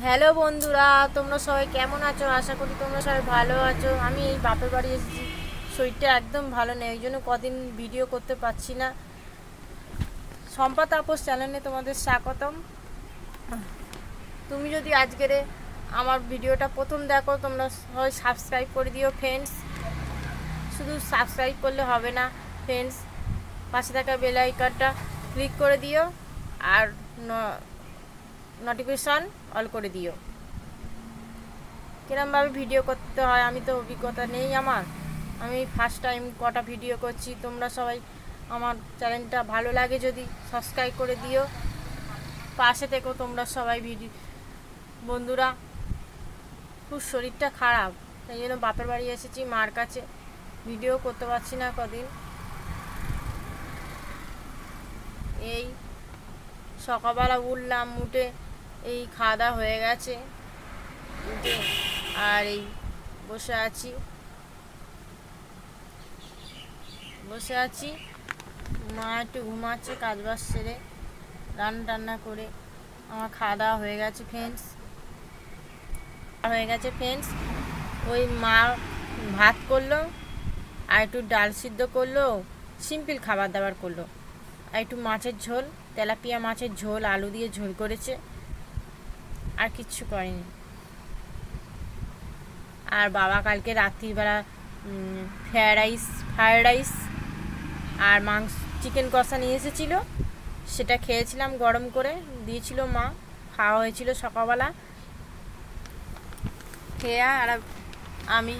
Hello বন্ধুরা, তোমরা সবাই কেমন আছো? আশা করি তোমরা সবাই ভালো আছো। আমি এই বাপের বাড়ি এসেছি, শরীরটা একদম ভালো নেই, ওই জন্য কদিন ভিডিও করতে পারছি না। সম্পা তাপস চ্যানেলে তোমাদের স্বাগতম। তুমি যদি আজকের আমার ভিডিওটা প্রথম দেখো, তোমরা সবাই সাবস্ক্রাইব করে দিও ফ্রেন্ডস। শুধু সাবস্ক্রাইব করলে হবে না ফ্রেন্ডস, পাশে থাকা বেল আইকনটা ক্লিক করে দিও আর নোটিফিকেশন অল করে দিও। কিরমভাবে ভিডিও করতে হয় আমি তো অভিজ্ঞতা নেই আমার, আমি ফার্স্ট টাইম কটা ভিডিও করছি। তোমরা সবাই আমার চ্যানেলটা ভালো লাগে যদি সাবস্ক্রাইব করে দিও, পাশে থেকো তোমরা সবাই। বন্ধুরা, খুব শরীরটা খারাপ, তাই জন্য বাপের বাড়ি এসেছি মার কাছে, ভিডিও করতে পারছি না কদিন। এই সকালবেলা উঠলাম, উঠে এই খাওয়া দাওয়া হয়ে গেছে, আর এই বসে আছি মা একটু ঘুমাচ্ছে কাজ বাজ সেরে, রান্না টান্না করে। আমার খাওয়া দাওয়া হয়ে গেছে ফ্রেন্ডস। ওই মা ভাত করলো, আর একটু ডাল সিদ্ধ করলো, সিম্পল খাবার দাবার করলো, আর একটু মাছের ঝোল, তেলাপিয়া মাছের ঝোল আলু দিয়ে ঝোল করেছে, আর কিচ্ছু করেনি। আর বাবা কালকে রাত্রিবেলা ফ্রায়েড রাইস আর চিকেন কষা নিয়ে এসেছিলো, সেটা খেয়েছিলাম, গরম করে দিয়েছিল মা, খাওয়া হয়েছিল সকালবেলা। খেয়ে আর আমি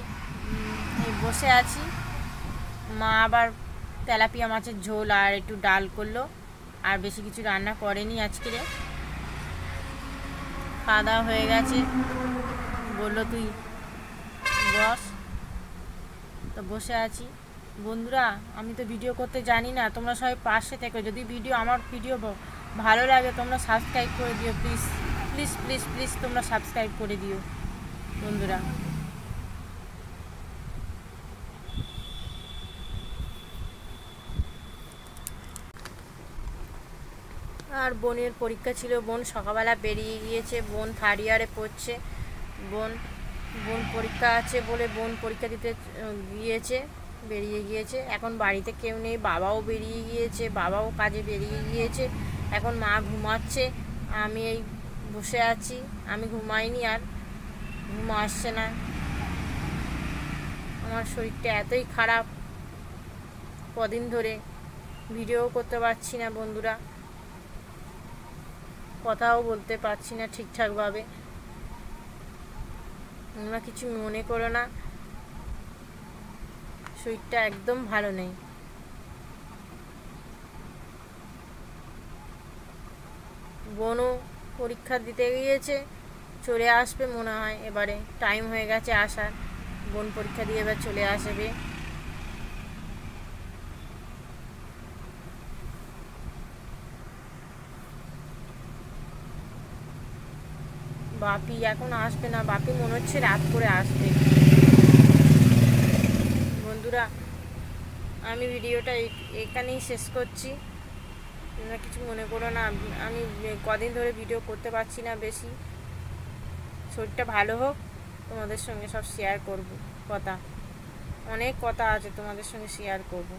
বসে আছি। মা আবার তেলাপিয়া মাছের ঝোল আর একটু ডাল করলো, আর বেশি কিছু রান্না করেনি আজকে। খাওয়া দাওয়া হয়ে গেছে, বললো তুই বস, তো বসে আছি। বন্ধুরা, আমি তো ভিডিও করতে জানি না, তোমরা সবাই পাশে থেকো। যদি আমার ভিডিও ভালো লাগে তোমরা সাবস্ক্রাইব করে দিও প্লিজ প্লিজ প্লিজ প্লিজ, তোমরা সাবস্ক্রাইব করে দিও বন্ধুরা। আর বোনের পরীক্ষা ছিল, বোন সকালবেলা বেরিয়ে গিয়েছে, বোন থার্ড ইয়ারে পড়ছে। বোন পরীক্ষা আছে বলে বোন পরীক্ষা দিতে বেরিয়ে গিয়েছে। এখন বাড়িতে কেউ নেই, বাবাও বেরিয়ে গিয়েছে, বাবাও কাজে বেরিয়ে গিয়েছে। এখন মা ঘুমাচ্ছে, আমি এই বসে আছি। আমি ঘুমাইনি, আর ঘুম আসছে না। আমার শরীরটা এতই খারাপ, কদিন ধরে ভিডিও করতে পারছি না বন্ধুরা, কথাও বলতে পারছি না ঠিকঠাকভাবে। তোমরা কিছু মনে করো না, শরীরটা একদম ভালো নেই। বোনও পরীক্ষা দিতে গিয়েছে, চলে আসবে মনে হয়, এবারে টাইম হয়ে গেছে আসার। বোন পরীক্ষা দিয়ে এবার চলে আসবে। বাপি এখন আসবে না, বাপি মনে হচ্ছে রাত করে আসবে। বন্ধুরা, আমি ভিডিওটা এখানেই শেষ করছি, তোমরা কিছু মনে করো না। আমি কদিন ধরে ভিডিও করতে পারছি না বেশি, শরীরটা ভালো হোক, তোমাদের সঙ্গে সব শেয়ার করব। অনেক কথা আছে তোমাদের সঙ্গে শেয়ার করব।